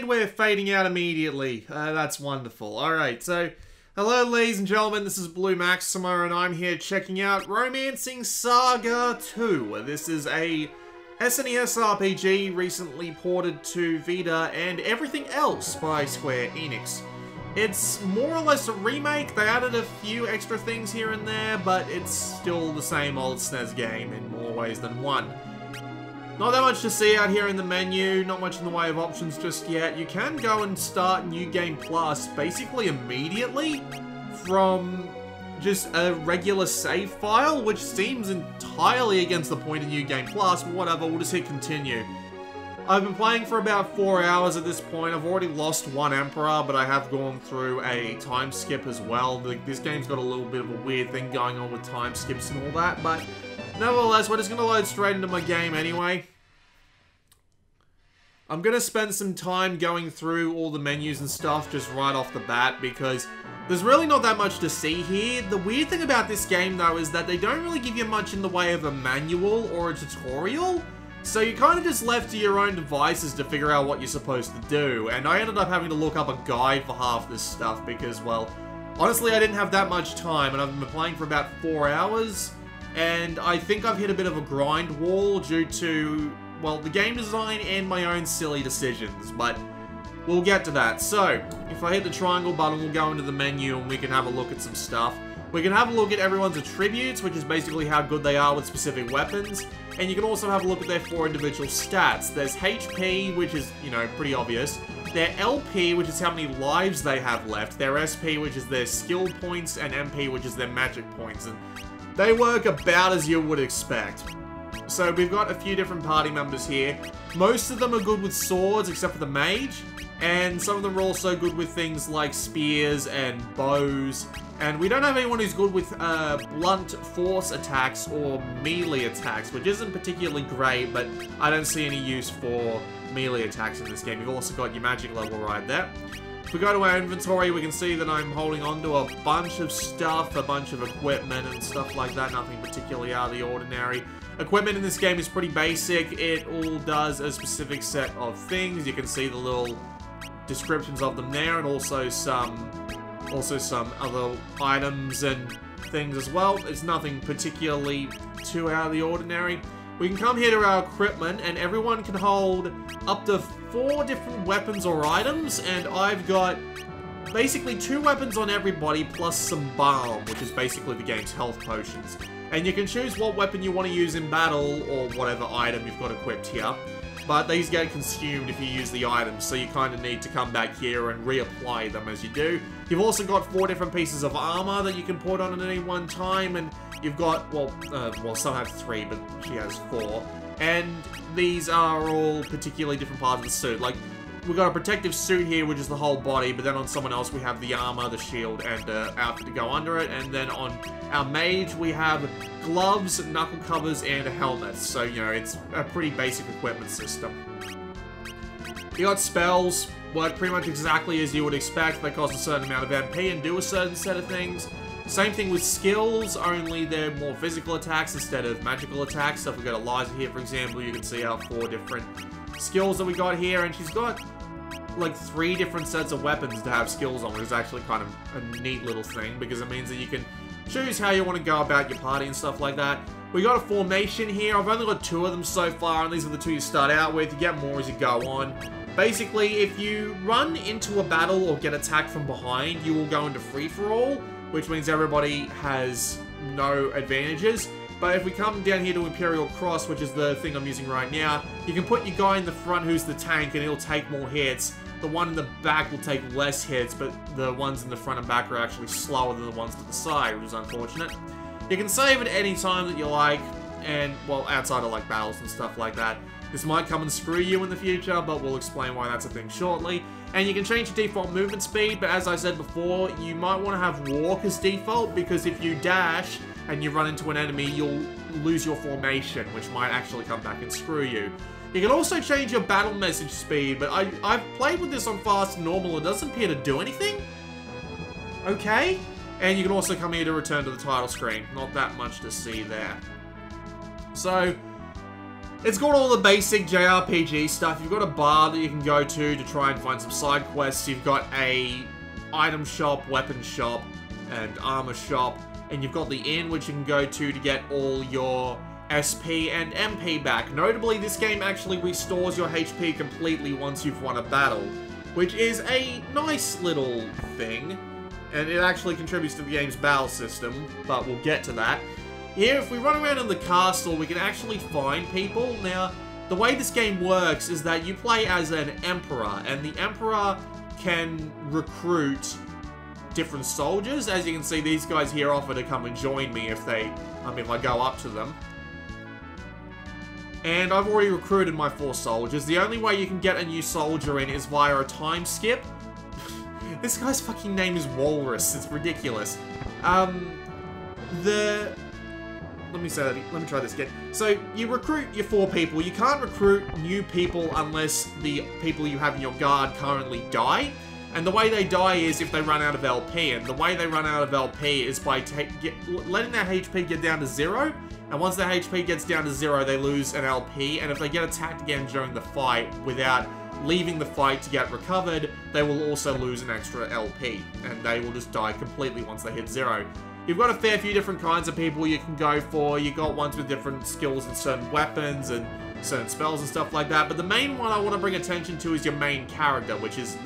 we're fading out immediately. That's wonderful. Alright, so, hello ladies and gentlemen, this is Blue Maxima, and I'm here checking out Romancing SaGa 2. This is a SNES RPG recently ported to Vita and everything else by Square Enix. It's more or less a remake. They added a few extra things here and there, but it's still the same old SNES game in more ways than one. Not that much to see out here in the menu, not much in the way of options just yet. You can go and start New Game Plus basically immediately from just a regular save file, which seems entirely against the point of New Game Plus, but whatever, we'll just hit continue. I've been playing for about 4 hours at this point. I've already lost one Emperor, but I have gone through a time skip as well. This game's got a little bit of a weird thing going on with time skips and all that, but nevertheless, we're just going to load straight into my game anyway. I'm going to spend some time going through all the menus and stuff just right off the bat because there's really not that much to see here. The weird thing about this game though is that they don't really give you much in the way of a manual or a tutorial. So you're kind of just left to your own devices to figure out what you're supposed to do. And I ended up having to look up a guide for half this stuff because, well, honestly I didn't have that much time and I've been playing for about 4 hours. And I think I've hit a bit of a grind wall due to, well, the game design and my own silly decisions, but we'll get to that. So, if I hit the triangle button, we'll go into the menu and we can have a look at some stuff. We can have a look at everyone's attributes, which is basically how good they are with specific weapons, and you can also have a look at their 4 individual stats. There's HP, which is, you know, pretty obvious. Their LP, which is how many lives they have left. Their SP, which is their skill points, and MP, which is their magic points, and they work about as you would expect. So we've got a few different party members here. Most of them are good with swords, except for the mage. And some of them are also good with things like spears and bows. And we don't have anyone who's good with blunt force attacks or melee attacks, which isn't particularly great, but I don't see any use for melee attacks in this game. You've also got your magic level right there. If we go to our inventory, we can see that I'm holding on to a bunch of stuff, a bunch of equipment and stuff like that. Nothing particularly out of the ordinary. Equipment in this game is pretty basic. It all does a specific set of things. You can see the little descriptions of them there, and also some other items and things as well. It's nothing particularly too out of the ordinary. We can come here to our equipment, and everyone can hold up to 4 different weapons or items, and I've got basically 2 weapons on everybody, plus some balm, which is basically the game's health potions. And you can choose what weapon you want to use in battle, or whatever item you've got equipped here. But these get consumed if you use the items, so you kind of need to come back here and reapply them as you do. You've also got 4 different pieces of armor that you can put on at any one time, and you've got, well, some have 3, but she has 4. And these are all particularly different parts of the suit. Like, we've got a protective suit here, which is the whole body, but then on someone else we have the armor, the shield, and outfit to go under it. And then on our mage, we have gloves, knuckle covers, and a helmet. So, you know, it's a pretty basic equipment system. You got spells, work pretty much exactly as you would expect. They cost a certain amount of MP and do a certain set of things. Same thing with skills, only they're more physical attacks instead of magical attacks. So if we go to Liza here, for example, you can see our 4 different skills that we got here, and she's got like 3 different sets of weapons to have skills on, which is actually kind of a neat little thing, because it means that you can choose how you want to go about your party and stuff like that. We got a formation here. I've only got 2 of them so far, and these are the 2 you start out with. You get more as you go on. Basically, if you run into a battle or get attacked from behind, you will go into free-for-all, which means everybody has no advantages. But if we come down here to Imperial Cross, which is the thing I'm using right now, you can put your guy in the front who's the tank and he'll take more hits. The one in the back will take less hits, but the ones in the front and back are actually slower than the ones to the side, which is unfortunate. You can save at any time that you like, and, well, outside of, like, battles and stuff like that. This might come and screw you in the future, but we'll explain why that's a thing shortly. And you can change your default movement speed, but as I said before, you might want to have walk as default, because if you dash and you run into an enemy, you'll lose your formation, which might actually come back and screw you. You can also change your battle message speed, but I've played with this on fast and normal. It doesn't appear to do anything. Okay. And you can also come here to return to the title screen. Not that much to see there. So, It's got all the basic JRPG stuff. You've got a bar that you can go to try and find some side quests. You've got a item shop, weapon shop, and armor shop. And you've got the inn, which you can go to get all your SP and MP back. Notably, this game actually restores your HP completely once you've won a battle, which is a nice little thing. And it actually contributes to the game's battle system, but we'll get to that. Here, if we run around in the castle, we can actually find people. Now, the way this game works is that you play as an emperor, and the emperor can recruit different soldiers. As you can see, these guys here offer to come and join me if I go up to them. And I've already recruited my 4 soldiers. The only way you can get a new soldier in is via a time skip. This guy's fucking name is Walrus. It's ridiculous. Let me say that. Let me try this again. So, you recruit your 4 people. You can't recruit new people unless the people you have in your guard currently die. And the way they die is if they run out of LP. And the way they run out of LP is by letting their HP get down to 0. And once their HP gets down to 0, they lose an LP. And if they get attacked again during the fight without leaving the fight to get recovered, they will also lose an extra LP. And they will just die completely once they hit 0. You've got a fair few different kinds of people you can go for. You got ones with different skills and certain weapons and certain spells and stuff like that. But the main one I want to bring attention to is your main character, which is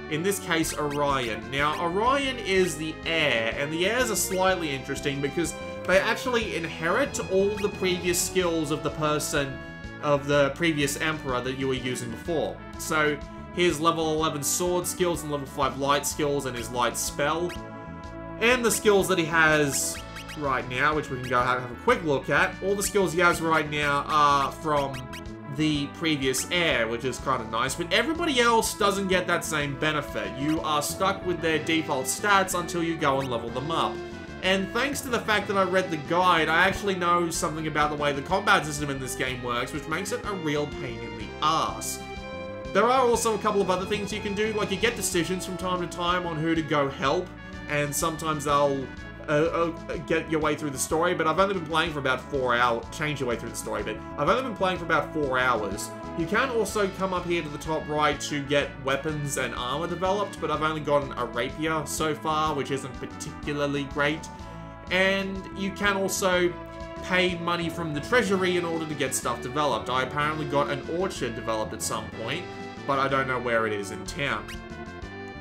in this case, Orion. Now, Orion is the heir, and the heirs are slightly interesting because they actually inherit all the previous skills of the previous emperor that you were using before. So, his level 11 sword skills and level 5 light skills and his light spell. And the skills that he has right now, which we can go have a quick look at. All the skills he has right now are from the previous heir, which is kind of nice. But everybody else doesn't get that same benefit. You are stuck with their default stats until you go and level them up. And thanks to the fact that I read the guide, I actually know something about the way the combat system in this game works, which makes it a real pain in the ass. There are also a couple of other things you can do, like you get decisions from time to time on who to go help. And sometimes they'll get your way through the story, but I've only been playing for about 4 hours. Change your way through the story, but I've only been playing for about 4 hours. You can also come up here to the top right to get weapons and armor developed, but I've only gotten a rapier so far, which isn't particularly great. And you can also pay money from the treasury in order to get stuff developed. I apparently got an orchard developed at some point, but I don't know where it is in town.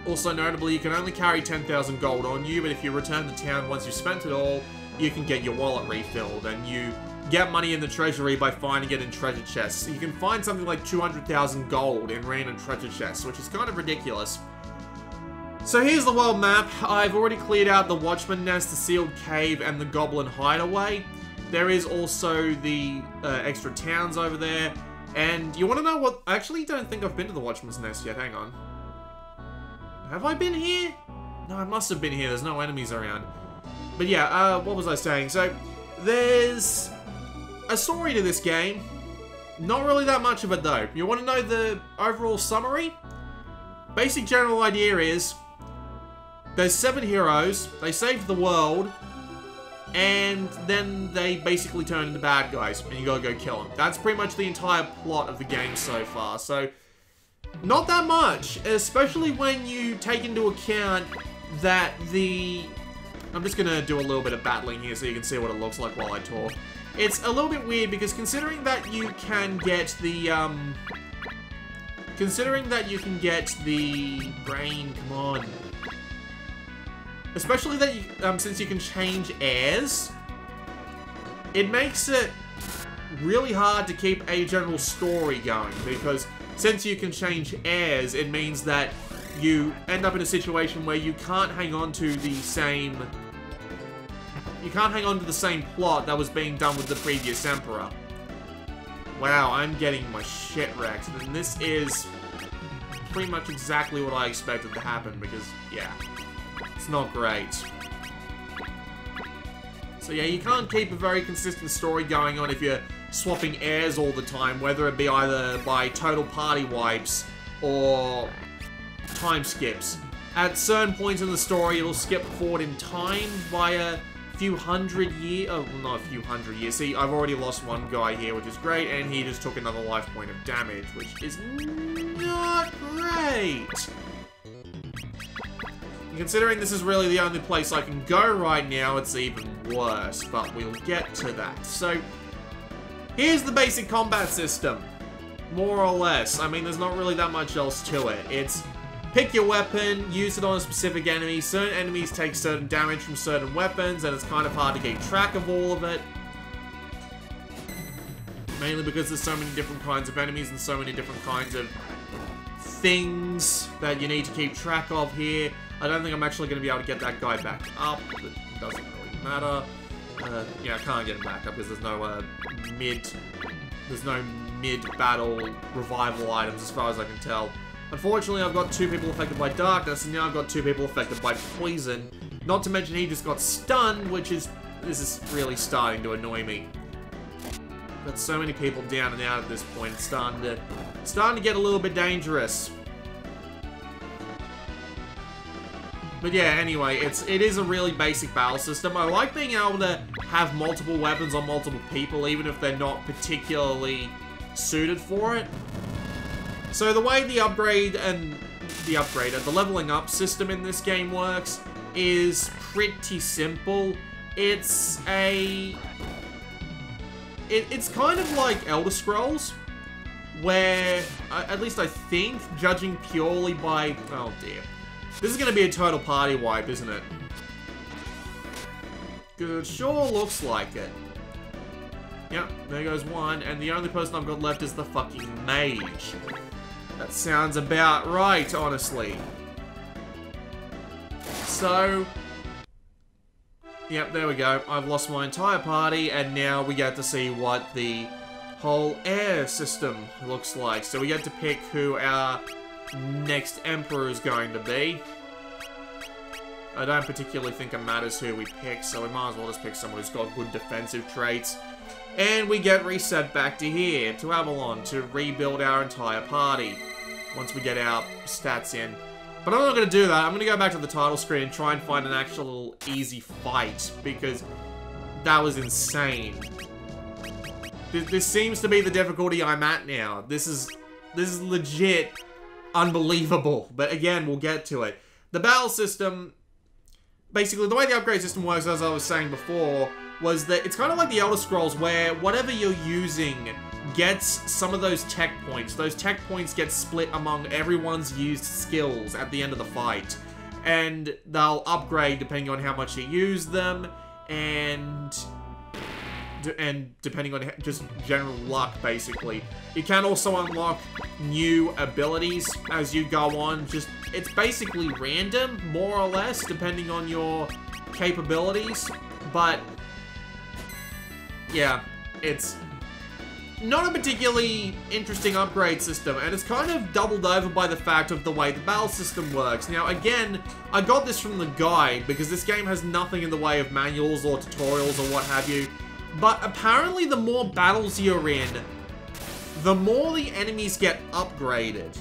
Also notably, you can only carry 10,000 gold on you, but if you return to town once you've spent it all, you can get your wallet refilled, and you get money in the treasury by finding it in treasure chests. You can find something like 200,000 gold in random treasure chests, which is kind of ridiculous. So here's the world map. I've already cleared out the Watchman Nest, the Sealed Cave, and the Goblin Hideaway. There is also the extra towns over there, and you want to know what? I actually don't think I've been to the Watchman's Nest yet, hang on. Have I been here? No, I must have been here. There's no enemies around. But yeah, what was I saying? So, there's a story to this game. Not really that much of it, though. You want to know the overall summary? Basic general idea is, there's 7 heroes, they save the world, and then they basically turn into bad guys, and you gotta go kill them. That's pretty much the entire plot of the game so far. So, not that much, especially when you take into account that I'm just gonna do a little bit of battling here so you can see what it looks like while I talk. It's a little bit weird because considering that you can get the, brain, come on. Especially that since you can change heirs, it makes it really hard to keep a general story going because since you can change heirs, it means that you end up in a situation where you can't hang on to the same plot that was being done with the previous emperor. Wow, I'm getting my shit wrecked. And this is pretty much exactly what I expected to happen because, yeah, it's not great. So yeah, you can't keep a very consistent story going on if you're swapping heirs all the time, whether it be either by total party wipes or time skips. At certain points in the story, it'll skip forward in time via few hundred years. Oh, well, not a few hundred years. See, I've already lost one guy here, which is great, and he just took another life point of damage, which is not great. And considering this is really the only place I can go right now, it's even worse, but we'll get to that. So, here's the basic combat system, more or less. I mean, there's not really that much else to it. It's pick your weapon, use it on a specific enemy. Certain enemies take certain damage from certain weapons, and it's kind of hard to keep track of all of it. Mainly because there's so many different kinds of enemies and so many different kinds of things that you need to keep track of here. I don't think I'm actually going to be able to get that guy back up, but it doesn't really matter. Yeah, I can't get him back up because there's no mid-battle revival items as far as I can tell. Unfortunately, I've got 2 people affected by darkness, and now I've got 2 people affected by poison. Not to mention he just got stunned, this is really starting to annoy me. Got so many people down and out at this point, it's starting to get a little bit dangerous. But yeah, anyway, it is a really basic battle system. I like being able to have multiple weapons on multiple people, even if they're not particularly suited for it. So the way the leveling up system in this game works is pretty simple. It's kind of like Elder Scrolls, where, at least I think, judging purely by, oh dear. This is going to be a total party wipe, isn't it? It sure looks like it. Yep, there goes one, and the only person I've got left is the fucking mage. That sounds about right, honestly. So, yep, there we go. I've lost my entire party, and now we get to see what the whole air system looks like. So we get to pick who our next emperor is going to be. I don't particularly think it matters who we pick, so we might as well just pick someone who's got good defensive traits. And we get reset back to here, to Avalon, to rebuild our entire party, once we get our stats in. But I'm not going to do that. I'm going to go back to the title screen and try and find an actual easy fight, because that was insane. This seems to be the difficulty I'm at now. This is legit unbelievable, but again, we'll get to it. The battle system, basically, the way the upgrade system works, as I was saying before, was that it's kind of like the Elder Scrolls, where whatever you're using gets some of those tech points. Those tech points get split among everyone's used skills at the end of the fight, and they'll upgrade depending on how much you use them, and depending on just general luck, basically. You can also unlock new abilities as you go on. It's basically random, more or less, depending on your capabilities. But, yeah, it's not a particularly interesting upgrade system, and it's kind of doubled over by the fact of the way the battle system works. Now, again, I got this from the guide, because this game has nothing in the way of manuals or tutorials or what have you. But apparently the more battles you're in, the more the enemies get upgraded.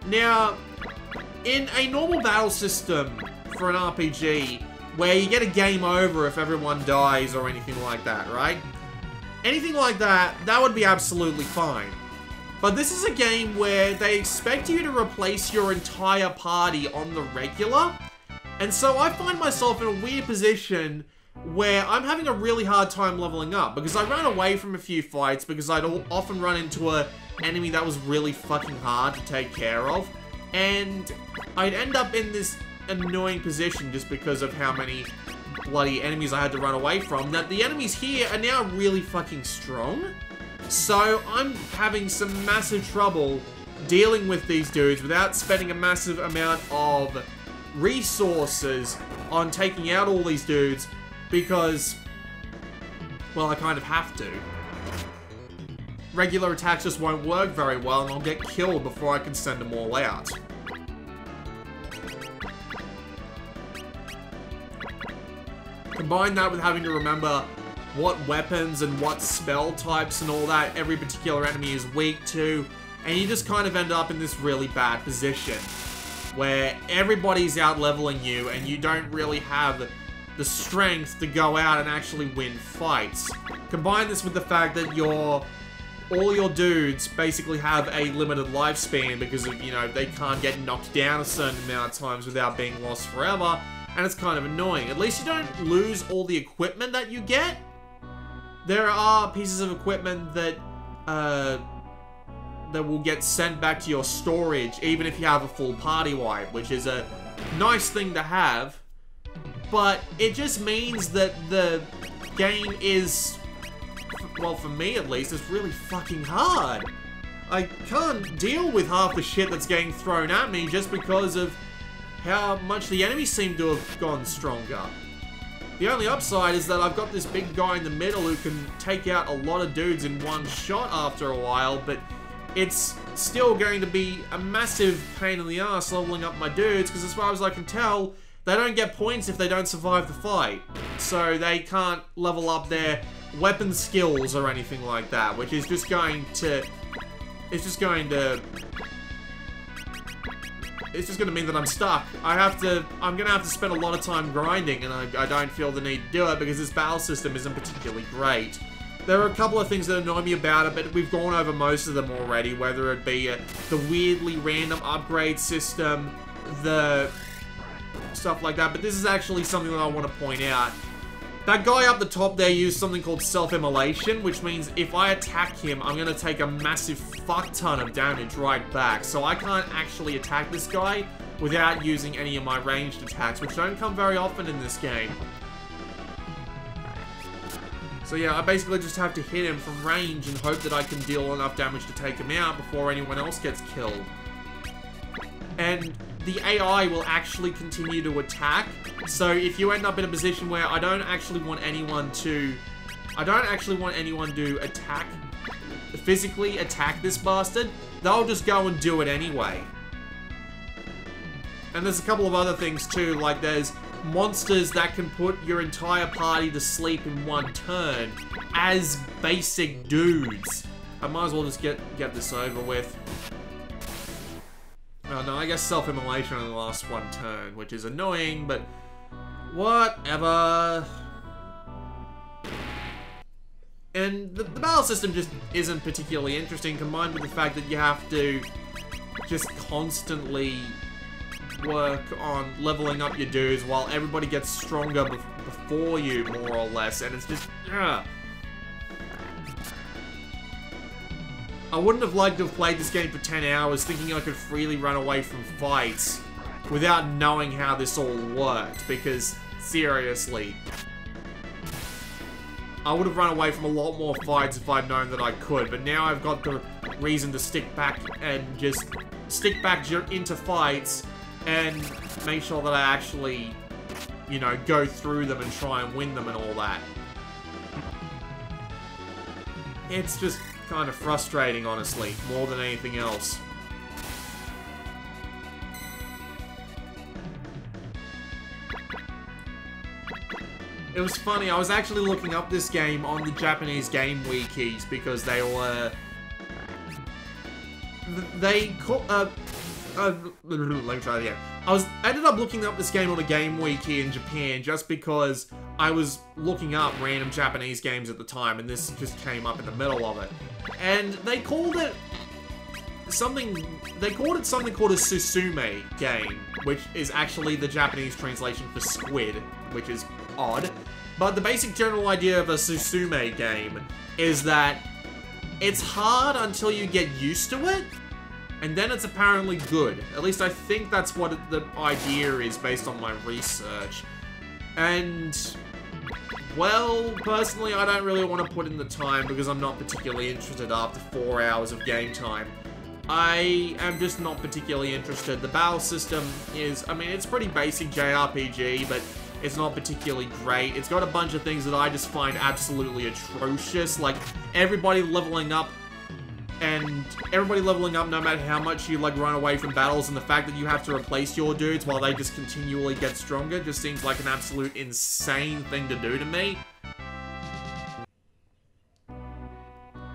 Now, in a normal battle system for an RPG, where you get a game over if everyone dies or anything like that, right? Anything like that, that would be absolutely fine. But this is a game where they expect you to replace your entire party on the regular. And so I find myself in a weird position where I'm having a really hard time leveling up, because I ran away from a few fights because I'd often run into an enemy that was really fucking hard to take care of, and I'd end up in this annoying position just because of how many bloody enemies I had to run away from, that the enemies here are now really fucking strong. So I'm having some massive trouble dealing with these dudes without spending a massive amount of resources on taking out all these dudes, because, well, I kind of have to. Regular attacks just won't work very well, and I'll get killed before I can send them all out. Combine that with having to remember what weapons and what spell types and all that every particular enemy is weak to, and you just kind of end up in this really bad position where everybody's out leveling you and you don't really have the strength to go out and actually win fights. Combine this with the fact that all your dudes basically have a limited lifespan because of, you know, they can't get knocked down a certain amount of times without being lost forever, and it's kind of annoying. At least you don't lose all the equipment that you get. There are pieces of equipment that will get sent back to your storage even if you have a full party wipe, which is a nice thing to have, but it just means that the game is, well, for me at least, it's really fucking hard. I can't deal with half the shit that's getting thrown at me just because of how much the enemies seem to have gone stronger. The only upside is that I've got this big guy in the middle who can take out a lot of dudes in one shot after a while, but it's still going to be a massive pain in the ass leveling up my dudes, because as far as I can tell, they don't get points if they don't survive the fight. So they can't level up their weapon skills or anything like that, which is just going to... It's just going to mean that I'm stuck. I'm gonna have to spend a lot of time grinding, and I don't feel the need to do it because this battle system isn't particularly great. There are a couple of things that annoy me about it, but we've gone over most of them already, whether it be the weirdly random upgrade system, the stuff like that, but this is actually something that I want to point out. That guy up the top there used something called self-immolation, which means if I attack him, I'm going to take a massive fuck ton of damage right back. So I can't actually attack this guy without using any of my ranged attacks, which don't come very often in this game. So yeah, I basically just have to hit him from range and hope that I can deal enough damage to take him out before anyone else gets killed. And the AI will actually continue to attack. So if you end up in a position where I don't actually want anyone to attack, physically attack this bastard, they'll just go and do it anyway. And there's a couple of other things too, like there's monsters that can put your entire party to sleep in one turn as basic dudes. I might as well just get this over with. Oh no, I guess self-immolation only lasts one turn, which is annoying, but whatever. And the battle system just isn't particularly interesting, combined with the fact that you have to just constantly work on leveling up your dudes while everybody gets stronger before you, more or less, and it's just, ugh. I wouldn't have liked to have played this game for 10 hours thinking I could freely run away from fights without knowing how this all worked, because, seriously, I would have run away from a lot more fights if I'd known that I could, but now I've got the reason to stick back and just stick back into fights and make sure that I actually, you know, go through them and try and win them and all that. It's just kind of frustrating, honestly, more than anything else. It was funny, I was actually looking up this game on the Japanese game wikis because they were... let me try it again. I ended up looking up this game on a game wiki in Japan just because I was looking up random Japanese games at the time, and this just came up in the middle of it. And they called it something called a Susume game, which is actually the Japanese translation for squid, which is odd. But the basic general idea of a Susume game is that it's hard until you get used to it, and then it's apparently good. At least I think that's what the idea is based on my research. And, well, personally, I don't really want to put in the time because I'm not particularly interested after 4 hours of game time. I am just not particularly interested. The battle system is, I mean, it's pretty basic JRPG, but it's not particularly great. It's got a bunch of things that I just find absolutely atrocious, like everybody leveling up no matter how much you, like, run away from battles, and the fact that you have to replace your dudes while they just continually get stronger just seems like an absolute insane thing to do to me.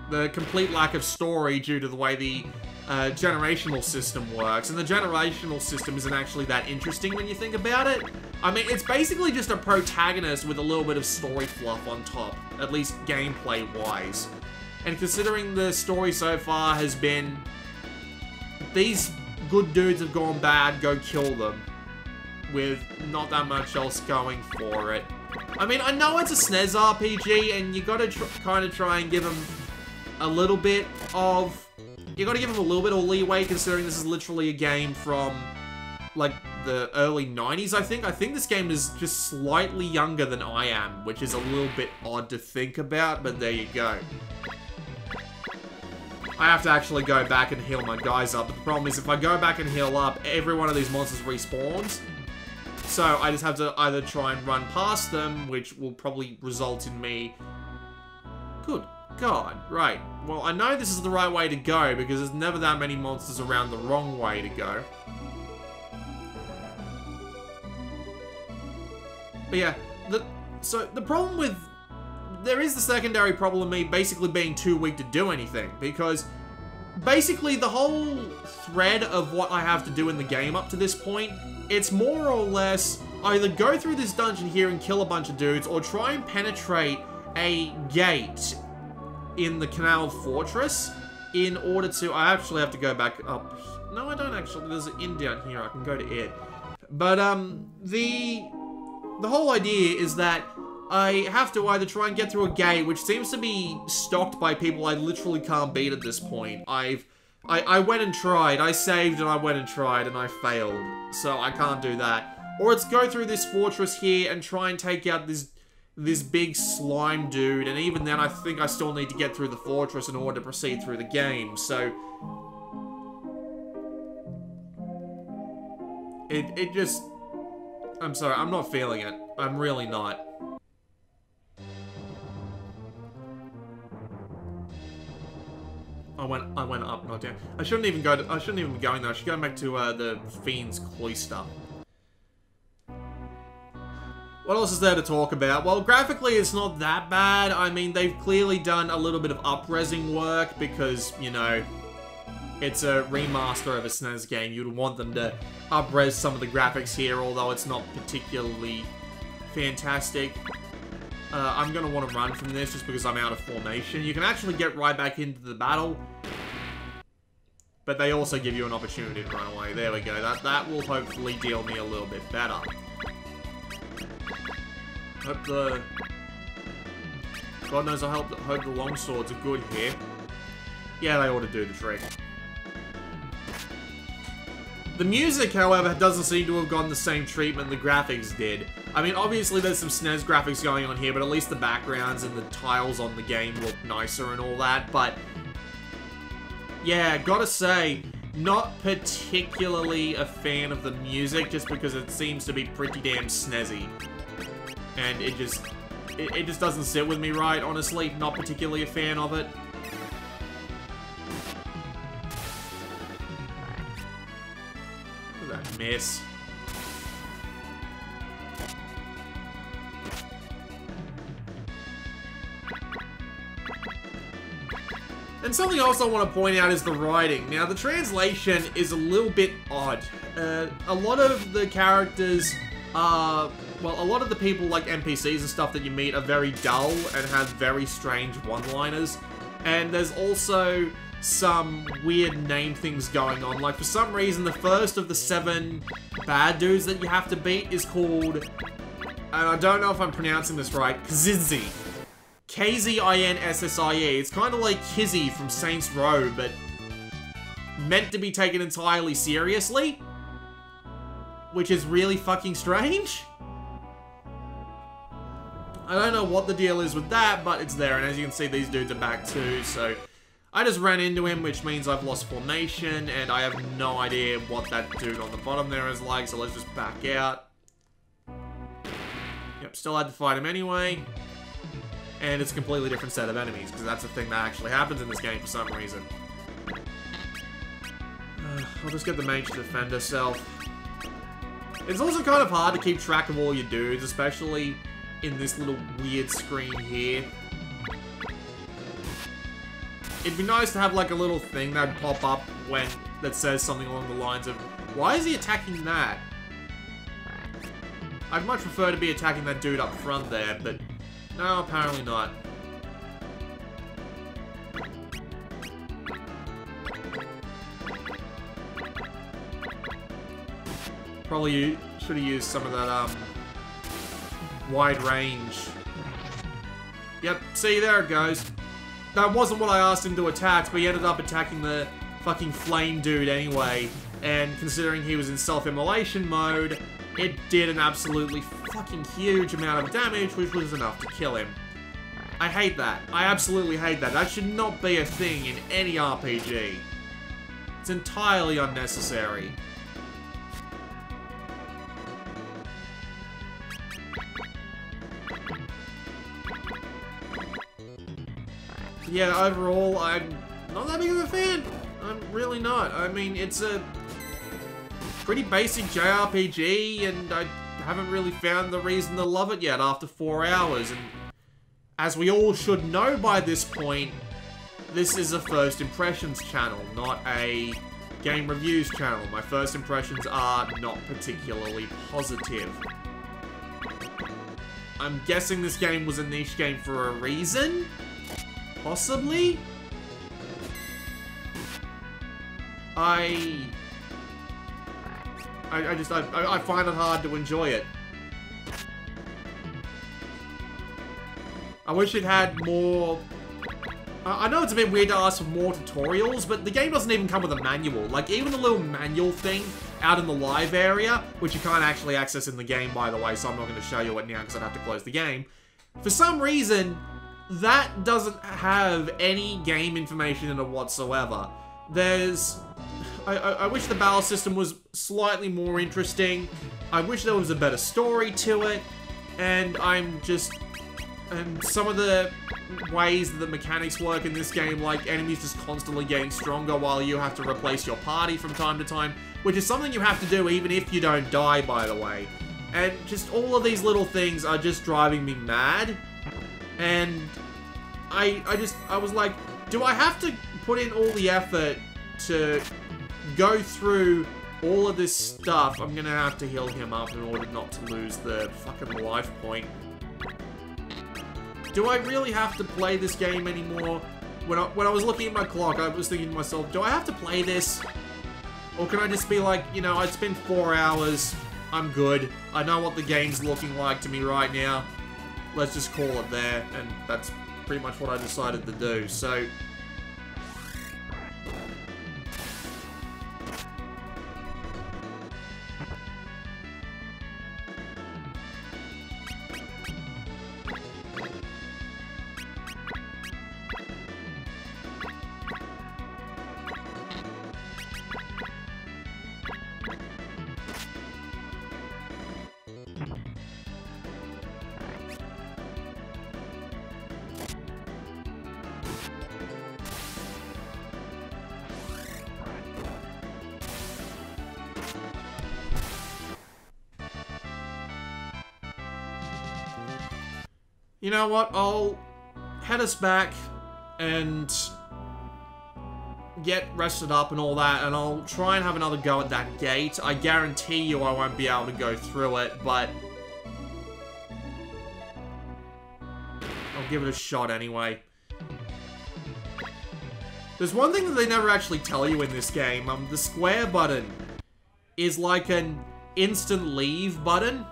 The complete lack of story due to the way the generational system works, and the generational system isn't actually that interesting when you think about it. I mean, it's basically just a protagonist with a little bit of story fluff on top, at least gameplay-wise. And considering the story so far has been, these good dudes have gone bad, go kill them, with not that much else going for it. I mean, I know it's a SNES RPG, and you gotta kind of try and give them a little bit of... You gotta give them a little bit of leeway, considering this is literally a game from, like, the early 90s, I think. I think this game is just slightly younger than I am, which is a little bit odd to think about, but there you go. I have to actually go back and heal my guys up, but the problem is if I go back and heal up, every one of these monsters respawns. So I just have to either try and run past them, which will probably result in me... Good God, right. Well, I know this is the right way to go, because there's never that many monsters around the wrong way to go. But yeah, so the problem with... There is the secondary problem of me basically being too weak to do anything, because basically the whole thread of what I have to do in the game up to this point, it's more or less either go through this dungeon here and kill a bunch of dudes, or try and penetrate a gate in the Canal Fortress in order to... I actually have to go back up. No, I don't actually. There's an inn down here. I can go to it. But, the whole idea is that I have to either try and get through a gate, which seems to be stocked by people I literally can't beat at this point. I went and tried. I saved and I went and tried and I failed. So I can't do that. Or it's go through this fortress here and try and take out this big slime dude, and even then I think I still need to get through the fortress in order to proceed through the game, so... It just... I'm sorry, I'm not feeling it. I'm really not. I went up, not down. I shouldn't even be going there. I should go back to the Fiend's Cloister. What else is there to talk about? Well, graphically, it's not that bad. I mean, they've clearly done a little bit of up-resing work because, you know, it's a remaster of a SNES game. You'd want them to up-res some of the graphics here, although it's not particularly fantastic. I'm going to want to run from this just because I'm out of formation. You can actually get right back into the battle, but they also give you an opportunity to run away. There we go. That will hopefully deal me a little bit better. God knows I hope the longswords are good here. Yeah, they ought to do the trick. The music, however, doesn't seem to have gotten the same treatment the graphics did. I mean, obviously there's some SNES graphics going on here, but at least the backgrounds and the tiles on the game look nicer and all that, but... Yeah, gotta say, not particularly a fan of the music, just because it seems to be pretty damn snazzy. And it just doesn't sit with me right, honestly. Not particularly a fan of it. Look at that miss. And something else I want to point out is the writing. Now, the translation is a little bit odd. A lot of the characters are... Well, a lot of the people, like NPCs and stuff that you meet, are very dull and have very strange one-liners. And there's also some weird name things going on. Like, for some reason, the first of the 7 bad dudes that you have to beat is called... And I don't know if I'm pronouncing this right. Kzinzi. K-Z-I-N-S-S-I-E. It's kind of like Kizzy from Saints Row, but meant to be taken entirely seriously. Which is really fucking strange. I don't know what the deal is with that, but it's there. And as you can see, these dudes are back too, so... I just ran into him, which means I've lost formation, and I have no idea what that dude on the bottom there is like, so let's just back out. Yep, still had to fight him anyway. And it's a completely different set of enemies, because that's a thing that actually happens in this game for some reason. I'll just get the mage to defend herself. It's also kind of hard to keep track of all your dudes, especially in this little weird screen here. it'd be nice to have like a little thing that'd pop up that says something along the lines of, why is he attacking that? I'd much prefer to be attacking that dude up front there, but no, apparently not. Probably should have used some of that, wide range. Yep, see, there it goes. That wasn't what I asked him to attack, but he ended up attacking the fucking flame dude anyway. And considering he was in self-immolation mode, it did an absolutely fucking huge amount of damage, which was enough to kill him. I hate that. I absolutely hate that. That should not be a thing in any RPG. It's entirely unnecessary. Yeah, overall, I'm not that big of a fan. I'm really not. I mean, it's a pretty basic JRPG, and I haven't really found the reason to love it yet after 4 hours. And as we all should know by this point, this is a first impressions channel, not a game reviews channel. My first impressions are not particularly positive. I'm guessing this game was a niche game for a reason? Possibly? I find it hard to enjoy it. I wish it had more... I know it's a bit weird to ask for more tutorials, but the game doesn't even come with a manual. Like, even the little manual thing out in the live area, which you can't actually access in the game, by the way, so I'm not going to show you it now because I'd have to close the game. For some reason, that doesn't have any game information in it whatsoever. There's... I wish the battle system was slightly more interesting. I wish there was a better story to it. And and some of the ways that the mechanics work in this game, like enemies just constantly getting stronger while you have to replace your party from time to time, which is something you have to do even if you don't die, by the way. And just all of these little things are just driving me mad. And I was like, do I have to put in all the effort to go through all of this stuff? I'm gonna have to heal him up in order not to lose the fucking life point. Do I really have to play this game anymore? When I was looking at my clock, I was thinking to myself, do I have to play this? Or can I just be like, you know, I spent 4 hours, I'm good. I know what the game's looking like to me right now. Let's just call it there. And that's pretty much what I decided to do. So... You know what, I'll head us back and get rested up and all that, and I'll try and have another go at that gate. I guarantee you I won't be able to go through it, but I'll give it a shot anyway. There's one thing that they never actually tell you in this game. The square button is like an instant leave button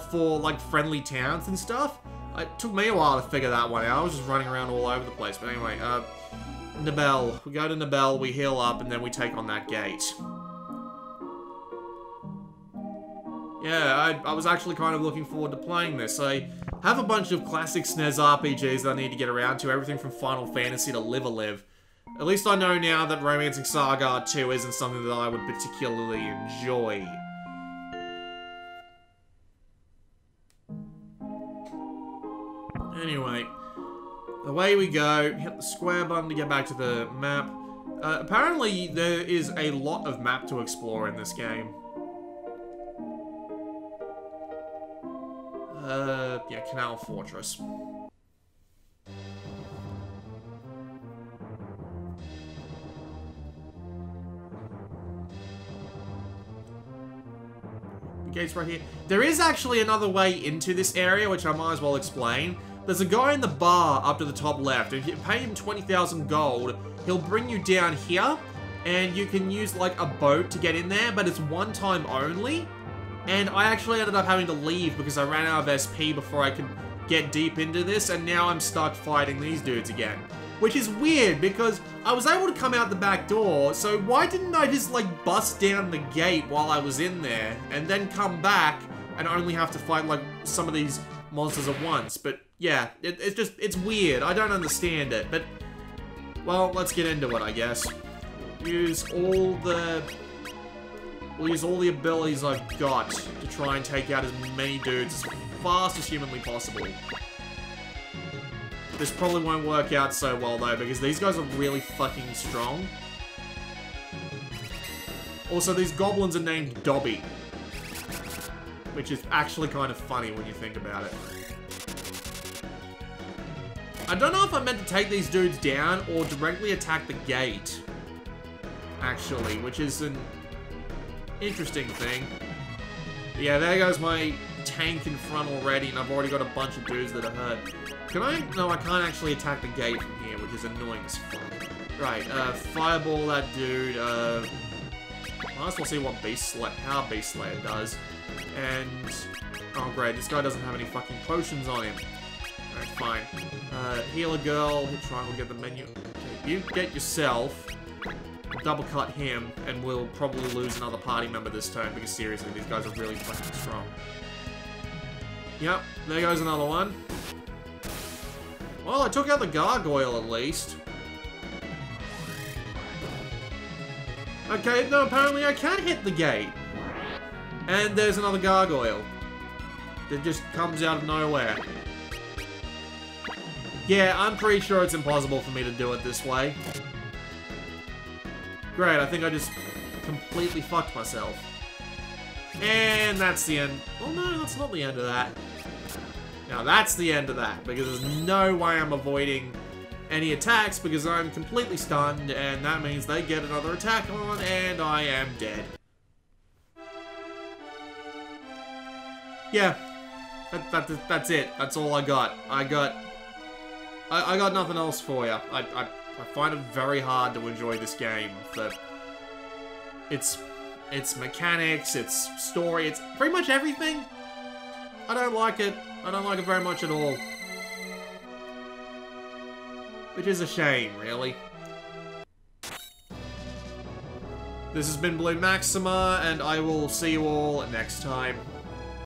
for like friendly towns and stuff. It took me a while to figure that one out. I was just running around all over the place. But anyway, Nibel. We go to Nibel, we heal up, and then we take on that gate. Yeah, I was actually kind of looking forward to playing this. I have a bunch of classic SNES RPGs that I need to get around to. Everything from Final Fantasy to Live a Live. At least I know now that Romancing SaGa 2 isn't something that I would particularly enjoy. Anyway, away we go. Hit the square button to get back to the map. Apparently, there is a lot of map to explore in this game. Yeah, Canal Fortress. gate's right here. There is actually another way into this area, which I might as well explain. There's a guy in the bar up to the top left. If you pay him 20,000 gold, he'll bring you down here, and you can use, like, a boat to get in there, but it's one time only. And I actually ended up having to leave because I ran out of SP before I could get deep into this, and now I'm stuck fighting these dudes again. Which is weird, because I was able to come out the back door, so why didn't I just, like, bust down the gate while I was in there, and then come back and only have to fight, like, some of these monsters at once? But, yeah, it's weird. I don't understand it, but, well, let's get into it, I guess. We'll use all the abilities I've got to try and take out as many dudes as fast as humanly possible. This probably won't work out so well, though, because these guys are really fucking strong. Also, these goblins are named Dobby, which is actually kind of funny when you think about it. I don't know if I'm meant to take these dudes down or directly attack the gate, actually, which is an interesting thing. But yeah, there goes my tank in front already, and I've already got a bunch of dudes that are hurt. Can I? No, I can't actually attack the gate from here, which is annoying as fuck. Right, fireball that dude, might as well see what how Beast Slayer does. And, oh great, this guy doesn't have any fucking potions on him. Alright, fine. Healer girl, hit triangle, get the menu. Okay, you get yourself, double cut him, and we'll probably lose another party member this turn, because seriously, these guys are really fucking strong. Yep, there goes another one. Well, I took out the gargoyle at least. Okay, no, apparently I can hit the gate. And there's another gargoyle. That just comes out of nowhere. Yeah, I'm pretty sure it's impossible for me to do it this way. Great, I think I just completely fucked myself. And that's the end. Oh no, that's not the end of that. Now that's the end of that, because there's no way I'm avoiding any attacks, because I'm completely stunned, and that means they get another attack on, and I am dead. Yeah, that's it. That's all I got. I got nothing else for you. I find it very hard to enjoy this game. Its mechanics, its story, it's pretty much everything. I don't like it. I don't like it very much at all. Which is a shame, really. This has been Blue Maxima, and I will see you all next time.